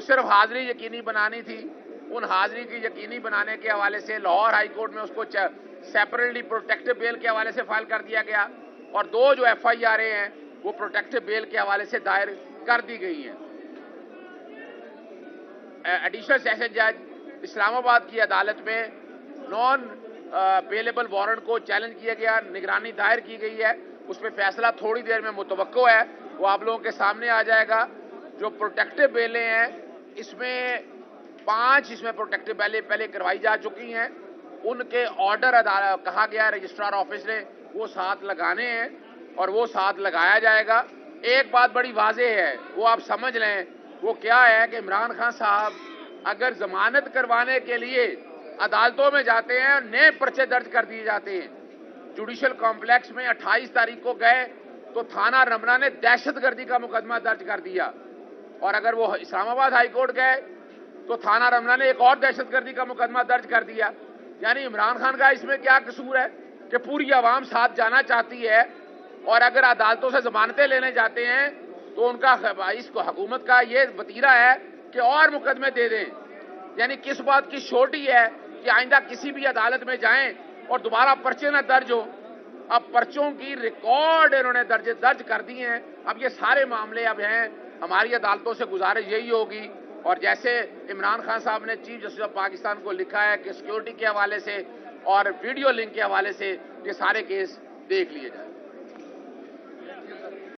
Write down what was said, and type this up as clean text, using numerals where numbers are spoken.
सिर्फ हाजिरी यकीनी बनानी थी, उन हाजिरी की यकीनी बनाने के हवाले से लाहौर हाई कोर्ट में उसको सेपरेटली प्रोटेक्टिव बेल के हवाले से फाइल कर दिया गया और 2 जो FIR हैं वो प्रोटेक्टिव बेल के हवाले से दायर कर दी गई हैं। एडिशनल सेशन जज इस्लामाबाद की अदालत में नॉन बेलेबल वारंट को चैलेंज किया गया, निगरानी दायर की गई है, उस पर फैसला थोड़ी देर में मुतवक्को है, वो आप लोगों के सामने आ जाएगा। जो प्रोटेक्टिव बेलें हैं इसमें 5 इसमें प्रोटेक्टिव बेलें पहले करवाई जा चुकी हैं, उनके ऑर्डर कहा गया रजिस्ट्रार ऑफिस ने वो 7 लगाने हैं और वो 7 लगाया जाएगा। एक बात बड़ी वाज़ेह है, वो आप समझ लें, वो क्या है कि इमरान खान साहब अगर जमानत करवाने के लिए अदालतों में जाते हैं और नए पर्चे दर्ज कर दिए जाते हैं। जुडिशल कॉम्प्लेक्स में 28 तारीख को गए तो थाना रमना ने दहशतगर्दी का मुकदमा दर्ज कर दिया, और अगर वो इस्लामाबाद हाई कोर्ट गए तो थाना रमना ने एक और दहशतगर्दी का मुकदमा दर्ज कर दिया। यानी इमरान खान का इसमें क्या कसूर है कि पूरी आवाम साथ जाना चाहती है, और अगर अदालतों से जमानतें लेने जाते हैं तो उनका इसको हुकूमत का ये वतीरा है कि और मुकदमे दे दें। यानी किस बात की छोटी है कि आइंदा किसी भी अदालत में जाएं और दोबारा पर्चे न दर्ज हो। अब पर्चों की रिकॉर्ड इन्होंने दर्ज कर दिए हैं। अब ये सारे मामले अब हैं, हमारी अदालतों से गुजारिश यही होगी, और जैसे इमरान खान साहब ने चीफ जस्टिस ऑफ पाकिस्तान को लिखा है कि सिक्योरिटी के हवाले से और वीडियो लिंक के हवाले से ये सारे केस देख लिए जाए।